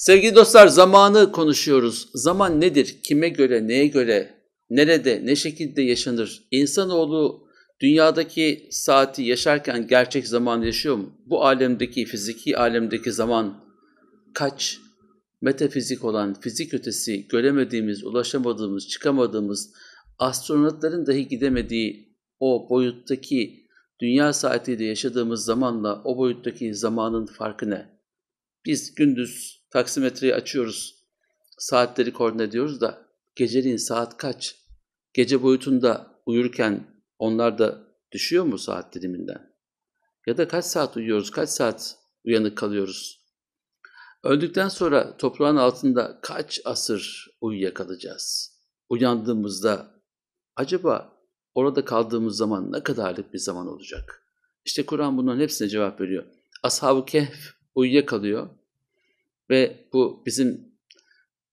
Sevgili dostlar, zamanı konuşuyoruz. Zaman nedir? Kime göre, neye göre, nerede, ne şekilde yaşanır? İnsanoğlu dünyadaki saati yaşarken gerçek zaman yaşıyor mu? Bu alemdeki, fiziki alemdeki zaman kaç? Metafizik olan, fizik ötesi, göremediğimiz, ulaşamadığımız, çıkamadığımız, astronotların dahi gidemediği o boyuttaki dünya saatiyle yaşadığımız zamanla o boyuttaki zamanın farkı ne? Biz gündüz taksimetreyi açıyoruz, saatleri koordine ediyoruz da geceliğin saat kaç? Gece boyutunda uyurken onlar da düşüyor mu saat diliminden? Ya da kaç saat uyuyoruz, kaç saat uyanık kalıyoruz? Öldükten sonra toprağın altında kaç asır uyuyakalacağız? Uyandığımızda acaba orada kaldığımız zaman ne kadarlık bir zaman olacak? İşte Kur'an bunların hepsine cevap veriyor. Ashab-ı Kehf uyuyakalıyor. Ve bu bizim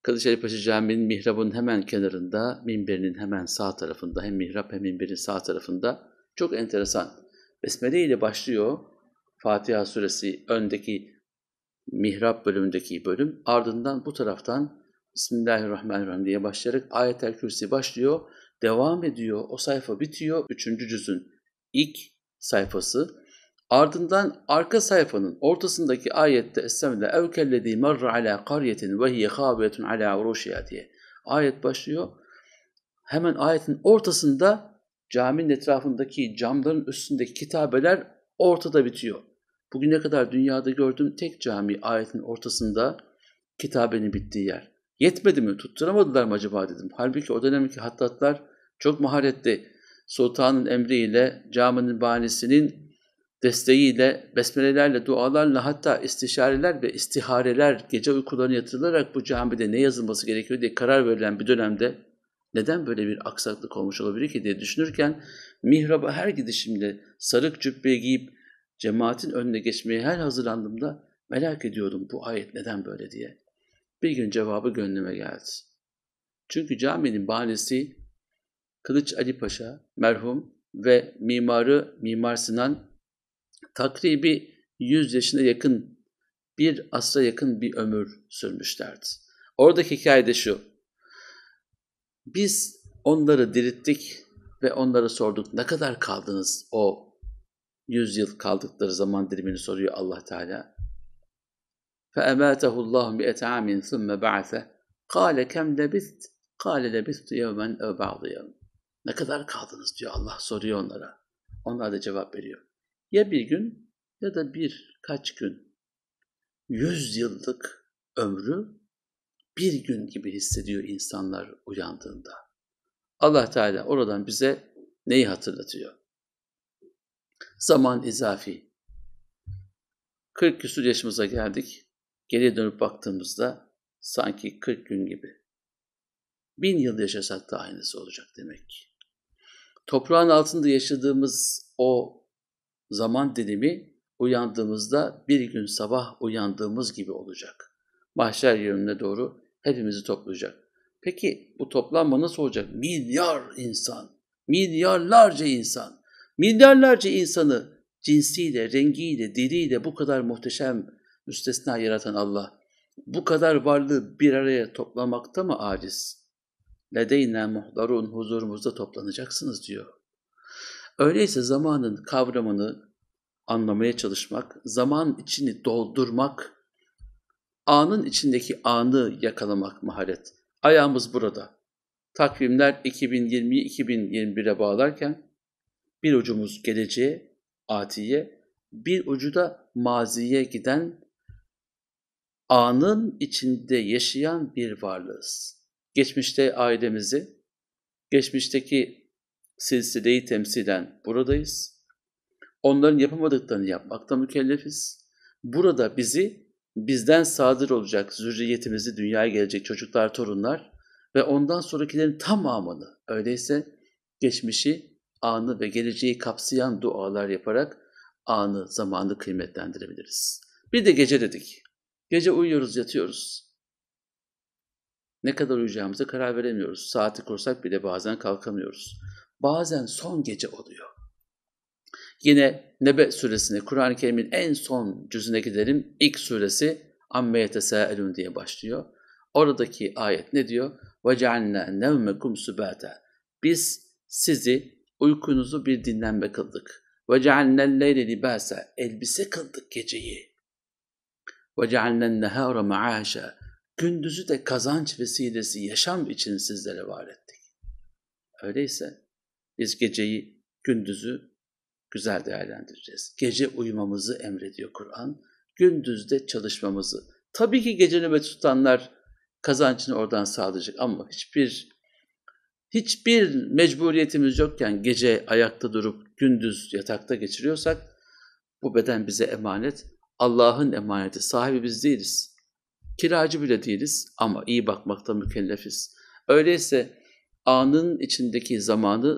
Kadıköypaşa Camii'nin mihrabının hemen kenarında, minberinin hemen sağ tarafında, hem mihrap hem minberin sağ tarafında çok enteresan. Besmele ile başlıyor Fatiha suresi öndeki mihrap bölümündeki bölüm. Ardından bu taraftan Bismillahirrahmanirrahim diye başlayarak Ayet-el Kürsi başlıyor, devam ediyor. O sayfa bitiyor. 3. cüzün ilk sayfası. Ardından arka sayfanın ortasındaki ayette Estağfirullah evkellezî merre alâ qaryetin ve hiye khâbiyetun alâ urûşiha diye ayet başlıyor. Hemen ayetin ortasında caminin etrafındaki camların üstündeki kitabeler ortada bitiyor. Bugüne kadar dünyada gördüğüm tek cami ayetin ortasında kitabenin bittiği yer. Yetmedi mi? Tutturamadılar mı acaba dedim. Halbuki o dönemki hattatlar çok maharetli. Sultanın emriyle caminin bahanesinin desteğiyle, besmelelerle, dualarla hatta istişareler ve istihareler gece uykularına yatırılarak bu camide ne yazılması gerekiyor diye karar verilen bir dönemde neden böyle bir aksaklık olmuş olabilir ki diye düşünürken mihraba her gidişimde sarık cübbe giyip cemaatin önüne geçmeye her hazırlandığımda merak ediyordum bu ayet neden böyle diye. Bir gün cevabı gönlüme geldi. Çünkü caminin banisi Kılıç Ali Paşa merhum ve mimarı Mimar Sinan takribi 100 yaşına yakın, bir asra yakın bir ömür sürmüşlerdi. Oradaki hikaye de şu, biz onları dirilttik ve onlara sorduk ne kadar kaldınız o 100 yıl kaldıkları zaman dilimini soruyor Allah Teala. فَاَمَاتَهُ اللّٰهُ مِئَةَ عَامٍ ثُمَّ بَعَثَهُ قَالَ كَمْ لَبِثْتِ قَالَ لَبِثْتُ يَوْمًا اَوْ بَعْضَ يَوْمٍ. Ne kadar kaldınız diyor Allah soruyor onlara. Onlar da cevap veriyor. Ya bir gün ya da birkaç gün. 100 yıllık ömrü bir gün gibi hissediyor insanlar uyandığında. Allah Teala oradan bize neyi hatırlatıyor? Zaman izafi. 40 küsur yaşımıza geldik. Geriye dönüp baktığımızda sanki 40 gün gibi. 1000 yıl yaşasak da aynısı olacak demek ki. Toprağın altında yaşadığımız o zaman dilimi uyandığımızda bir gün sabah uyandığımız gibi olacak. Mahşer yerine doğru hepimizi toplayacak. Peki bu toplanma nasıl olacak? Milyar insan, milyarlarca insan, milyarlarca insanı cinsiyle, rengiyle, diliyle bu kadar muhteşem, müstesna yaratan Allah, bu kadar varlığı bir araya toplamakta mı aciz? Ledeyna muhdarun, huzurumuzda toplanacaksınız diyor. Öyleyse zamanın kavramını anlamaya çalışmak, zaman içini doldurmak, anın içindeki anı yakalamak maharet. Ayağımız burada. Takvimler 2020'yi 2021'e bağlarken bir ucumuz geleceğe, atiye, bir ucu da maziye giden anın içinde yaşayan bir varlığız. Geçmişte ailemizi, geçmişteki silsileyi temsilen buradayız. Onların yapamadıklarını yapmakta mükellefiz. Burada bizden sadır olacak zürriyetimizi, dünyaya gelecek çocuklar, torunlar ve ondan sonrakilerin tamamını, öyleyse geçmişi, anı ve geleceği kapsayan dualar yaparak anı, zamanı kıymetlendirebiliriz. Bir de gece dedik. Gece uyuyoruz, yatıyoruz. Ne kadar uyuyacağımıza karar veremiyoruz. Saati kursak bile bazen kalkamıyoruz. Bazen son gece oluyor. Yine Nebe suresine, Kur'an-ı Kerim'in en son cüzüne gidelim. İlk suresi amme yetesâelûn diye başlıyor. Oradaki ayet ne diyor? وَجَعَلْنَا نَوْمَكُمْ سُبَاتًا. Biz sizi uykunuzu bir dinlenme kıldık. وَجَعَلْنَا اللَّيْلَ لِبَاسًا. Elbise kıldık geceyi. وَجَعَلْنَا النَّهَارَ مَعَاشًا. Gündüzü de kazanç vesilesi, yaşam için sizlere var ettik. Öyleyse biz geceyi, gündüzü güzel değerlendireceğiz. Gece uyumamızı emrediyor Kur'an, gündüzde çalışmamızı. Tabii ki gece nöbet tutanlar kazancını oradan sağlayacak ama hiçbir mecburiyetimiz yokken gece ayakta durup gündüz yatakta geçiriyorsak bu beden bize emanet. Allah'ın emaneti, sahibi biz değiliz. Kiracı bile değiliz ama iyi bakmakta mükellefiz. Öyleyse anın içindeki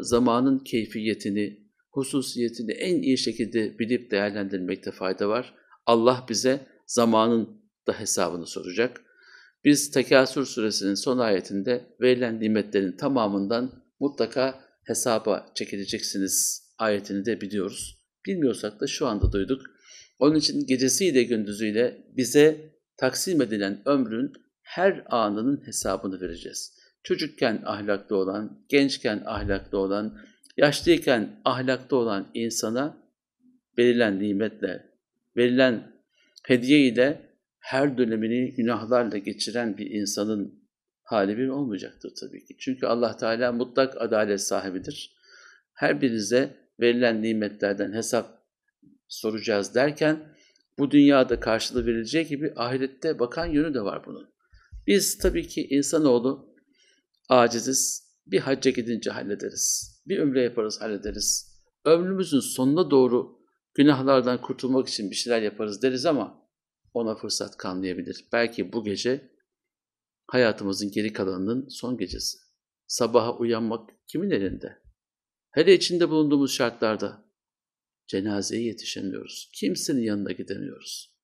zamanın keyfiyetini, hususiyetini en iyi şekilde bilip değerlendirmekte fayda var. Allah bize zamanın da hesabını soracak. Biz Tekasür suresinin son ayetinde verilen nimetlerin tamamından mutlaka hesaba çekileceksiniz ayetini de biliyoruz. Bilmiyorsak da şu anda duyduk. Onun için gecesiyle gündüzüyle bize taksim edilen ömrün her anının hesabını vereceğiz. Çocukken ahlaklı olan, gençken ahlaklı olan, yaşlıyken ahlaklı olan insana verilen nimetle, verilen hediye ile her dönemini günahlarla geçiren bir insanın hali bir olmayacaktır tabii ki. Çünkü Allah Teala mutlak adalet sahibidir. Her birinize verilen nimetlerden hesap soracağız derken bu dünyada karşılığı verileceği gibi ahirette bakan yönü de var bunun. Biz tabii ki insanoğlu aciziz. Bir hacca gidince hallederiz. Bir ümre yaparız, hallederiz. Ömrümüzün sonuna doğru günahlardan kurtulmak için bir şeyler yaparız deriz ama ona fırsat kalmayabilir. Belki bu gece hayatımızın geri kalanının son gecesi. Sabaha uyanmak kimin elinde? Hele içinde bulunduğumuz şartlarda cenazeye yetişemiyoruz. Kimsenin yanına gidemiyoruz.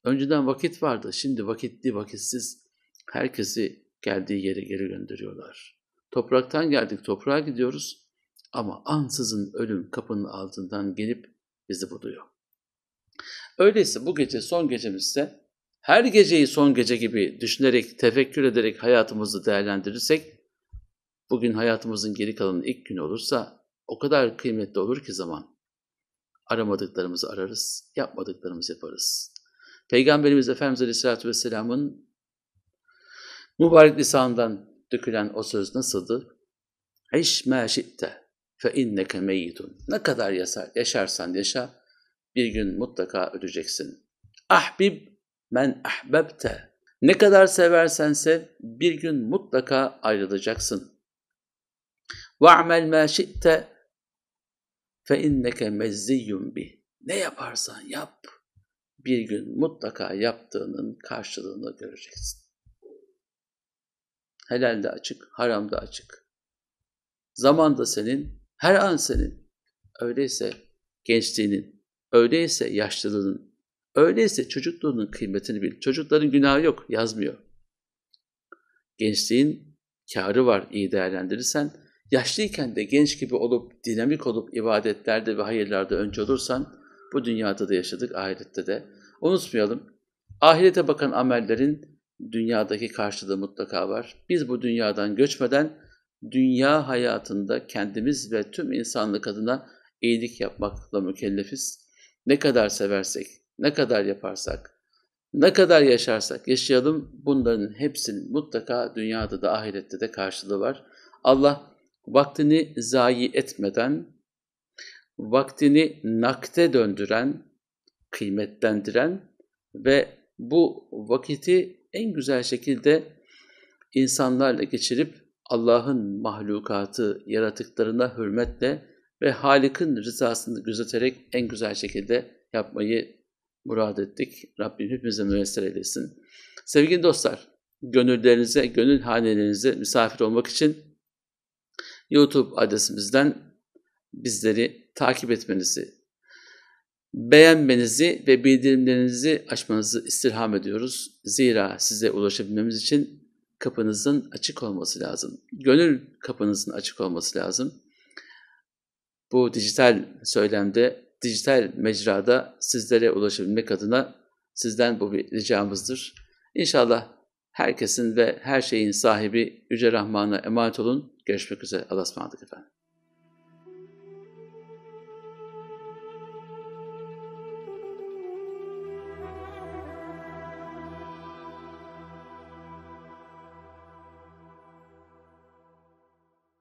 Önceden vakit vardı, şimdi vakitli, vakitsiz herkesi geldiği yere geri gönderiyorlar. Topraktan geldik, toprağa gidiyoruz ama ansızın ölüm kapının altından gelip bizi buluyor. Öyleyse bu gece son gecemizse her geceyi son gece gibi düşünerek, tefekkür ederek hayatımızı değerlendirirsek bugün hayatımızın geri kalanı ilk günü olursa o kadar kıymetli olur ki zaman. Aramadıklarımızı ararız, yapmadıklarımızı yaparız. Peygamberimiz Efendimiz Aleyhisselatü Vesselam'ın mübarek lisanından dökülen o söz nasıldı? İş mâ şi'te fe inneke meyyitun. Ne kadar yaşarsan yaşa, bir gün mutlaka öleceksin. Ahbib men ahbebte. Ne kadar seversen sev, bir gün mutlaka ayrılacaksın. Ve'amel mâ şi'te fe inneke mezziyyun bih. Ne yaparsan yap, bir gün mutlaka yaptığının karşılığını göreceksin. Helal de açık, haram da açık. Zaman da senin, her an senin. Öyleyse gençliğinin, öyleyse yaşlılığının, öyleyse çocukluğunun kıymetini bil. Çocukların günahı yok, yazmıyor. Gençliğin kârı var iyi değerlendirirsen, yaşlıyken de genç gibi olup, dinamik olup ibadetlerde ve hayırlarda önce olursan, bu dünyada da yaşadık, ahirette de. Unutmayalım, ahirete bakan amellerin dünyadaki karşılığı mutlaka var. Biz bu dünyadan göçmeden dünya hayatında kendimiz ve tüm insanlık adına iyilik yapmakla mükellefiz. Ne kadar seversek, ne kadar yaparsak, ne kadar yaşarsak yaşayalım, bunların hepsinin mutlaka dünyada da ahirette de karşılığı var. Allah vaktini zayi etmeden, vaktini nakde döndüren, kıymetlendiren ve bu vakiti en güzel şekilde insanlarla geçirip Allah'ın mahlukatı, yaratıklarına hürmetle ve Halık'ın rızasını gözeterek en güzel şekilde yapmayı murad ettik. Rabbim hepimize müyesser eylesin. Sevgili dostlar, gönüllerinize, gönül hanelerinize misafir olmak için YouTube adresimizden bizleri takip etmenizi, beğenmenizi ve bildirimlerinizi açmanızı istirham ediyoruz. Zira size ulaşabilmemiz için kapınızın açık olması lazım. Gönül kapınızın açık olması lazım. Bu dijital söylemde, dijital mecrada sizlere ulaşabilmek adına Sizden bu bir ricamızdır. İnşallah herkesin ve her şeyin sahibi Yüce Rahman'a emanet olun. Görüşmek üzere. Allah'a ısmarladık efendim.